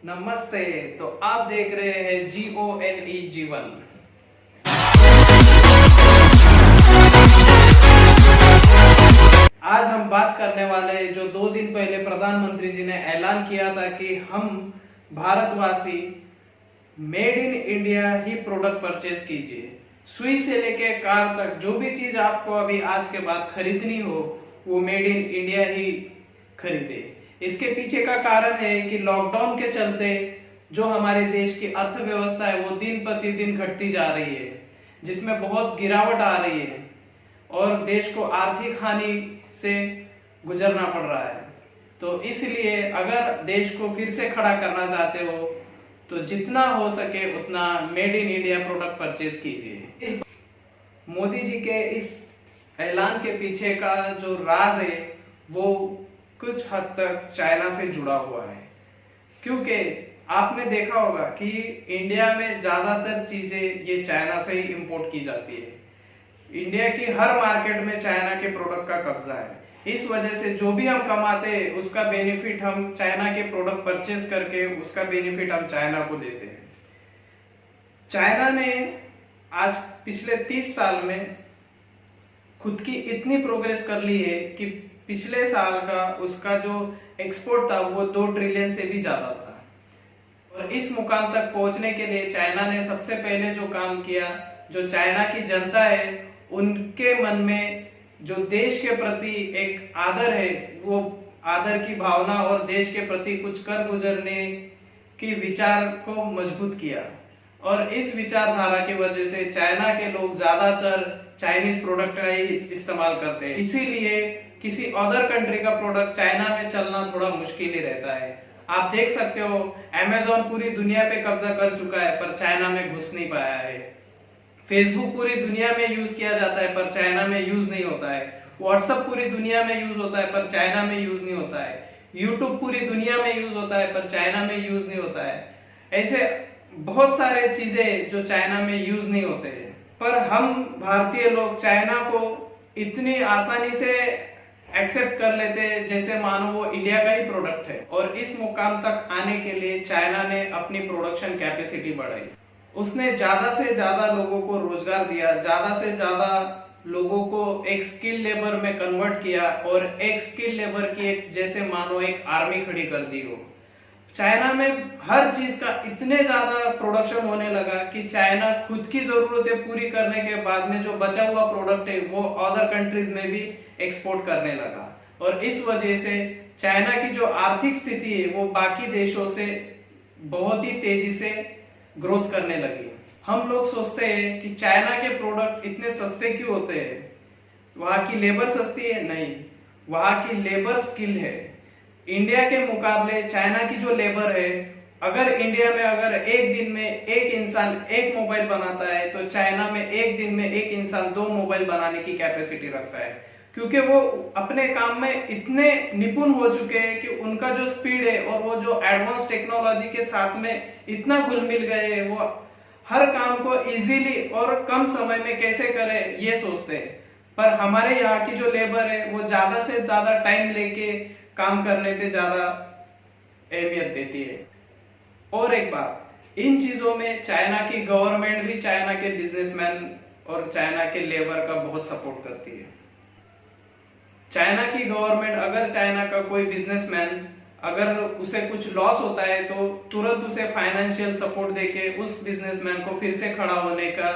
नमस्ते। तो आप देख रहे हैं GONE जीवन। आज हम बात करने वाले हैं जो 2 दिन पहले प्रधानमंत्री जी ने ऐलान किया था कि हम भारतवासी made in India he product purchase कीजिए। सुई से लेके कार तक जो भी चीज आपको अभी आज के बाद खरीदनी हो वो मेड इन इंडिया ही खरीदे। इसके पीछे का कारण है कि लॉकडाउन के चलते जो हमारे देश की अर्थव्यवस्था है वो दिन प्रतिदिन घटती जा रही है, जिसमें बहुत गिरावट आ रही है और देश को आर्थिक हानि से गुजरना पड़ रहा है। तो इसलिए अगर देश को फिर से खड़ा करना चाहते हो तो जितना हो सके उतना made in India product purchase कीजिए। मोदी जी के इस ऐलान के पीछे का जो राज है वो कुछ हद तक चाइना से जुड़ा हुआ है, क्योंकि आपने देखा होगा कि इंडिया में ज्यादातर चीजें ये चाइना से ही इंपोर्ट की जाती है। इंडिया की हर मार्केट में चाइना के प्रोडक्ट का कब्जा है। इस वजह से जो भी हम कमाते हैं उसका बेनिफिट हम चाइना के प्रोडक्ट परचेज करके उसका बेनिफिट हम चाइना को देते हैं। चाइना ने आज पिछले 30 साल में खुद की इतनी प्रोग्रेस कर ली है कि पिछले साल का उसका जो एक्सपोर्ट था वो 2 ट्रिलियन से भी ज्यादा था। और इस मुकाम तक पहुंचने के लिए चाइना ने सबसे पहले जो काम किया, जो चाइना की जनता है उनके मन में जो देश के प्रति एक आदर है, वो आदर की भावना और देश के प्रति कुछ कर गुजरने के विचार को मजबूत किया। और इस विचारधारा की वजह से चाइना के लोग ज्यादातर चाइनीज प्रोडक्ट का ही इस्तेमाल करते हैं। इसीलिए किसी अदर कंट्री का प्रोडक्ट चाइना में चलना थोड़ा मुश्किल ही रहता है। आप देख सकते हो अमेज़न पूरी दुनिया पे कब्जा कर चुका है पर चाइना में घुस नहीं पाया है। फेसबुक पूरी दुनिया में यूज किया जाता है पर चाइना में यूज नहीं होता है। व्हाट्सएप पूरी दुनिया में यूज होता है पर चाइना में यूज नहीं होता है। यूट्यूब पूरी दुनिया में यूज होता है पर चाइना में यूज नहीं होता है। ऐसे बहुत सारे चीजें जो चाइना में यूज नहीं होते हैं, पर हम भारतीय लोग चाइना को इतनी आसानी से एक्सेप्ट कर लेते हैं जैसे मानो वो इंडिया का ही प्रोडक्ट है। और इस मुकाम तक आने के लिए चाइना ने अपनी प्रोडक्शन कैपेसिटी बढ़ाई। उसने ज्यादा से ज्यादा लोगों को रोजगार दिया, ज्यादा से ज्यादा लोगों को एक स्किल लेबर में कन्वर्ट किया और एक स्किल लेबर की एक जैसे मानो एक आर्मी खड़ी कर दी हो। चाइना में हर चीज का इतने ज्यादा प्रोडक्शन होने लगा कि चाइना खुद की जरूरतें पूरी करने के बाद में जो बचा हुआ प्रोडक्ट है वो अदर कंट्रीज में भी एक्सपोर्ट करने लगा। और इस वजह से चाइना की जो आर्थिक स्थिति है वो बाकी देशों से बहुत ही तेजी से ग्रोथ करने लगी। हम लोग सोचते हैं कि चाइना के प्रोडक्ट इतने सस्ते क्यों होते हैं, वहां की लेबर सस्ती है? नहीं, वहां की लेबर स्किल है। इंडिया के मुकाबले चाइना की जो लेबर है, अगर इंडिया में अगर एक दिन में एक इंसान एक मोबाइल बनाता है तो चाइना में एक दिन में एक इंसान 2 मोबाइल बनाने की कैपेसिटी रखता है, क्योंकि वो अपने काम में इतने निपुण हो चुके हैं कि उनका जो स्पीड है और वो जो एडवांस टेक्नोलॉजी के साथ में इतना घुल मिल गए हैं, वो हर काम को इजीली और कम समय में कैसे करे ये सोचते हैं। पर हमारे यहाँ की जो लेबर है वो ज्यादा से ज्यादा टाइम लेके काम करने पे ज्यादा अहमियत देती है। और एक बात, इन चीजों में चाइना की गवर्नमेंट भी चाइना के बिजनेसमैन और चाइना के लेबर का बहुत सपोर्ट करती है। चाइना की गवर्नमेंट अगर चाइना का कोई बिजनेसमैन अगर उसे कुछ लॉस होता है तो तुरंत उसे फाइनेंशियल सपोर्ट देके उस बिजनेसमैन को फिर से खड़ा होने का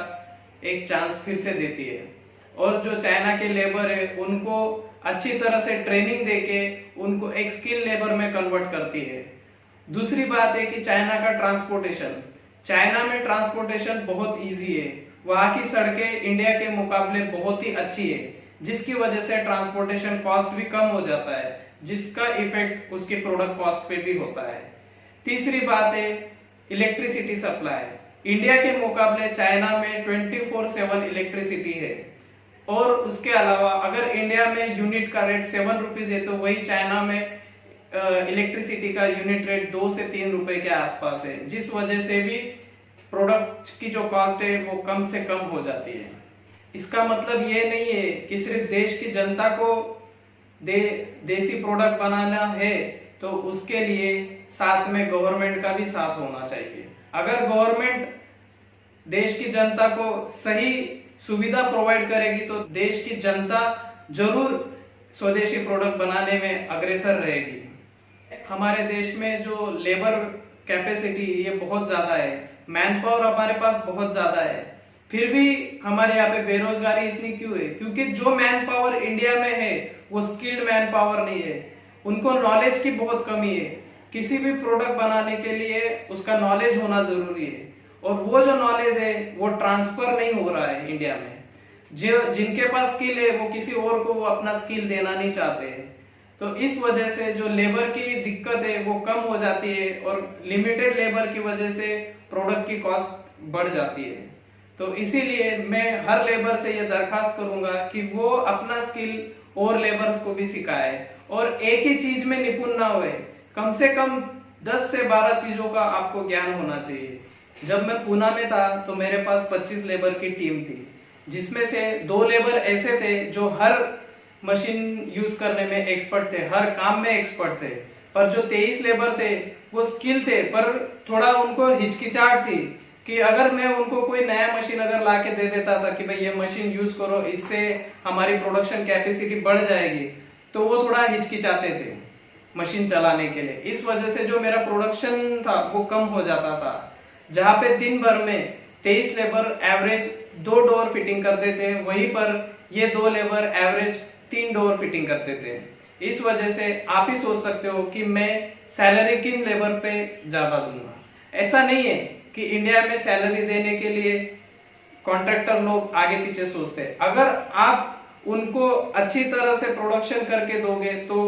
एक चांस फिर से देती है। और जो चाइना के लेबर है उनको अच्छी तरह से ट्रेनिंग देके उनको एक स्किल लेबर में कन्वर्ट करती है। दूसरी बात है कि चाइना का ट्रांसपोर्टेशन, चाइना में ट्रांसपोर्टेशन बहुत इजी है। वहां की सड़कें इंडिया के मुकाबले बहुत ही अच्छी है, जिसकी वजह से ट्रांसपोर्टेशन कॉस्ट भी कम हो जाता है, जिसका इफेक्ट उसके प्रोडक्ट कॉस्ट पे भी होता है। तीसरी बात है इलेक्ट्रिसिटी सप्लाई। इंडिया के मुकाबले चाइना में 24/7 इलेक्ट्रिसिटी है। और उसके अलावा अगर इंडिया में यूनिट का रेट 7 रुपीज है तो वही चाइना में इलेक्ट्रिसिटी का यूनिट रेट 2 से 3 रुपए के आसपास है, जिस वजह से भी प्रोडक्ट की जो कॉस्ट है वो कम से कम हो जाती है। इसका मतलब ये नहीं है कि सिर्फ देश की जनता को देसी प्रोडक्ट बनाना है तो उसके लिए साथ में गवर्नमेंट का भी साथ होना चाहिए। अगर गवर्नमेंट देश की जनता को सही सुविधा प्रोवाइड करेगी तो देश की जनता जरूर स्वदेशी प्रोडक्ट बनाने में अग्रसर रहेगी। हमारे देश में जो लेबर कैपेसिटी ये बहुत ज्यादा है, मैन पावर हमारे पास बहुत ज्यादा है, फिर भी हमारे यहाँ पे बेरोजगारी इतनी क्यों है? क्योंकि जो मैन पावर इंडिया में है वो स्किल्ड मैन पावर नहीं है, उनको नॉलेज की बहुत कमी है। किसी भी प्रोडक्ट बनाने के लिए उसका नॉलेज होना जरूरी है, और वो जो नॉलेज है वो ट्रांसफर नहीं हो रहा है इंडिया में। जो जिनके पास स्किल है वो किसी और को वो अपना स्किल देना नहीं चाहते हैं। तो इस वजह से जो लेबर की दिक्कत है वो कम हो जाती है, और लिमिटेड लेबर की वजह से प्रोडक्ट की कॉस्ट बढ़ जाती है। तो इसीलिए मैं हर लेबर से ये दरखास्त करूंगा कि वो अपना स्किल और लेबर्स को भी सिखाए, और एक ही चीज में निपुण ना होए, कम से कम 10 से 12 चीजों का आपको ज्ञान होना चाहिए। जब मैं पूना में था तो मेरे पास 25 लेबर की टीम थी, जिसमें से 2 लेबर ऐसे थे जो हर मशीन यूज करने में एक्सपर्ट थे, हर काम में एक्सपर्ट थे। पर जो 23 लेबर थे वो स्किल थे, पर थोड़ा उनको हिचकिचाहट थी कि अगर मैं उनको कोई नया मशीन अगर ला के दे देता था कि भाई ये मशीन यूज करो, इससे हमारी प्रोडक्शन कैपेसिटी बढ़ जाएगी, तो वो थोड़ा हिचकिचाते थे मशीन चलाने के लिए। इस वजह से जो मेरा प्रोडक्शन था वो कम हो जाता था। जहाँ पे दिन भर में 23 लेबर एवरेज 2 डोर फिटिंग कर देते, वहीं पर ये 2 लेबर एवरेज 3 डोर फिटिंग करते थे। इस वजह से आप ही सोच सकते हो कि मैं सैलरी किन लेबर पे ज्यादा दूंगा। ऐसा नहीं है कि इंडिया में सैलरी देने के लिए कॉन्ट्रैक्टर लोग आगे पीछे सोचते हैं। अगर आप उनको अच्छी तरह से प्रोडक्शन करके दोगे तो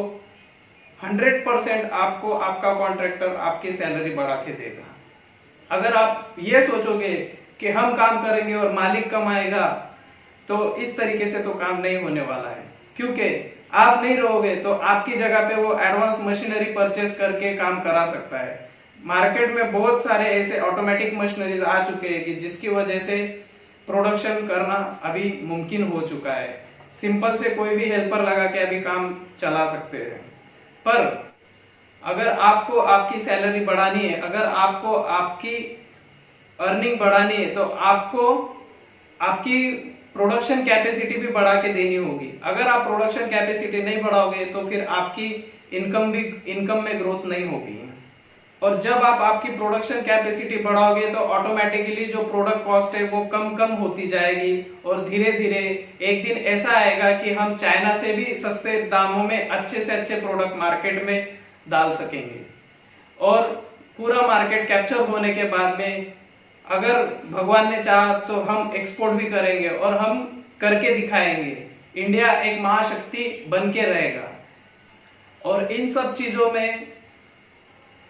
100% आपको आपका कॉन्ट्रैक्टर आपकी सैलरी बढ़ा के देगा। अगर आप ये सोचोगे कि हम काम करेंगे और मालिक कमाएगा, तो इस तरीके से तो काम नहीं होने वाला है। क्योंकि आप नहीं रहोगे तो आपकी जगह पे वो एडवांस मशीनरी परचेस करके काम करा सकता है। मार्केट में बहुत सारे ऐसे ऑटोमेटिक मशीनरीज आ चुके हैं कि जिसकी वजह से प्रोडक्शन करना अभी मुमकिन हो चुका है। सिंपल से कोई भी हेल्पर लगा के अभी काम चला सकते हैं। पर अगर आपको आपकी सैलरी बढ़ानी है, अगर आपको आपकी अर्निंग बढ़ानी है, तो आपको आपकी प्रोडक्शन कैपेसिटी भी बढ़ा के देनी होगी। अगर आप प्रोडक्शन कैपेसिटी नहीं बढ़ाओगे तो फिर आपकी इनकम में ग्रोथ नहीं होगी। और जब आप आपकी प्रोडक्शन कैपेसिटी बढ़ाओगे तो ऑटोमेटिकली जो प्रोडक्ट कॉस्ट है वो कम होती जाएगी, और धीरे धीरे एक दिन ऐसा आएगा कि हम चाइना से भी सस्ते दामों में अच्छे से अच्छे प्रोडक्ट मार्केट में डाल सकेंगे। और पूरा मार्केट कैप्चर होने के बाद में अगर भगवान ने चाहा तो हम एक्सपोर्ट भी करेंगे और हम करके दिखाएंगे। इंडिया एक महाशक्ति बन के रहेगा। और इन सब चीजों में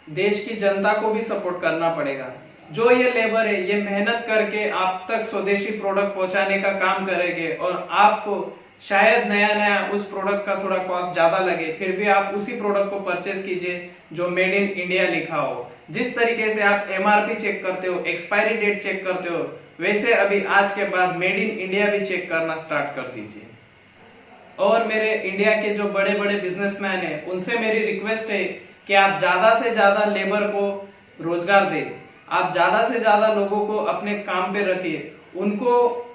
देश की जनता को भी सपोर्ट करना पड़ेगा। जो ये लेबर है ये मेहनत करके आप तक स्वदेशी प्रोडक्ट पहुंचाने का काम करेंगे, और आपको शायद नया उस प्रोडक्ट का थोड़ा कॉस्ट ज्यादा लगे, फिर भी आप उसी प्रोडक्ट को परचेस कीजिए जो मेड इन इंडिया लिखा हो। जिस तरीके से आप एमआरपी चेक करते हो, एक्सपायरी डेट चेक करते हो, वैसे अभी आज के बाद मेड इन इंडिया भी चेक करना स्टार्ट कर दीजिए। और मेरे इंडिया के जो बड़े बड़े बिजनेसमैन हैं उनसे मेरी रिक्वेस्ट है कि आप ज्यादा से ज्यादा लेबर को रोजगार दें, आप ज्यादा से ज्यादा लोगों को अपने काम पे रखिए, उनको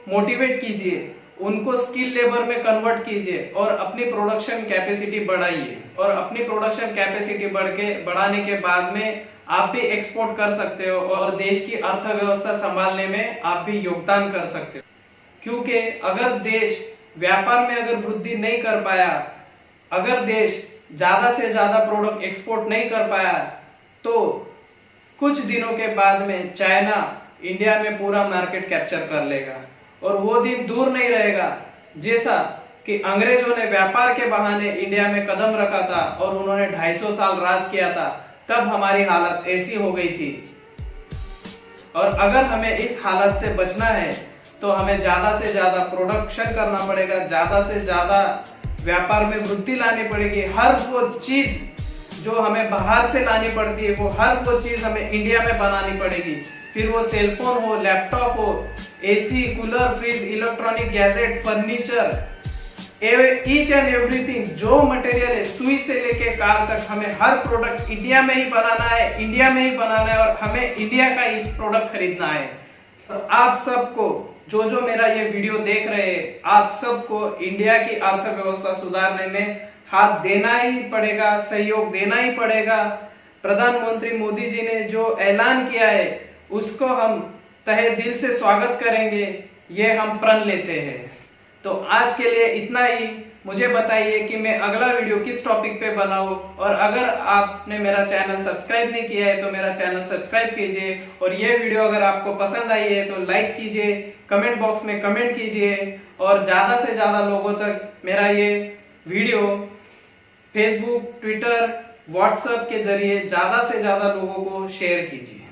मोटिवेट कीजिए, उनको स्किल लेबर में कन्वर्ट कीजिए और अपनी प्रोडक्शन कैपेसिटी बढ़ाइए। और अपनी प्रोडक्शन कैपेसिटी बढ़ाने के बाद में आप भी एक्सपोर्ट कर सकते हो और देश की अर्थव्यवस्था संभालने में आप भी योगदान कर सकते हो। क्योंकि अगर देश व्यापार में अगर वृद्धि नहीं कर पाया, अगर देश ज्यादा से ज्यादा प्रोडक्ट एक्सपोर्ट नहीं कर पाया, तो कुछ दिनों के बाद में चाइना इंडिया में पूरा मार्केट कैप्चर कर लेगा। और वो दिन दूर नहीं रहेगा जैसा कि अंग्रेजों ने व्यापार के बहाने इंडिया में कदम रखा था और उन्होंने 250 साल राज किया था, तब हमारी हालत ऐसी हो गई थी। और अगर हमें इस हालत से बचना है तो हमें ज्यादा से ज्यादा प्रोडक्शन करना पड़ेगा, ज्यादा से ज्यादा व्यापार में वृद्धि लानी पड़ेगी। हर वो चीज जो हमें बाहर से लानी पड़ती है वो हर वो चीज हमें इंडिया में बनानी पड़ेगी। फिर वो सेलफोन हो, लैपटॉप हो, AC, cooler, fridge, electronic gadget, furniture, each and everything, जो मटेरियल है सुई से लेके कार तक, हमें हर प्रोडक्ट इंडिया में ही बनाना है, इंडिया में ही बनाना है और हमें इंडिया का ही प्रोडक्ट खरीदना है। और आप सबको जो जो मेरा ये वीडियो देख रहे हैं, आप सबको इंडिया की अर्थव्यवस्था सुधारने में हाथ देना ही पड़ेगा, सहयोग देना ही पड़ेगा। प्रधानमंत्री मोदी जी ने जो ऐलान किया है उसको हम तहे दिल से स्वागत करेंगे, ये हम प्रण लेते हैं। तो आज के लिए इतना ही। मुझे बताइए कि मैं अगला वीडियो किस टॉपिक पे बनाऊं, और अगर आपने मेरा चैनल सब्सक्राइब नहीं किया है तो मेरा चैनल सब्सक्राइब कीजिए, और ये वीडियो अगर आपको पसंद आई है तो लाइक कीजिए, कमेंट बॉक्स में कमेंट कीजिए, और ज्यादा से ज्यादा लोगों तक मेरा ये वीडियो फेसबुक, ट्विटर, व्हाट्सएप के जरिए ज्यादा से ज्यादा लोगों को शेयर कीजिए।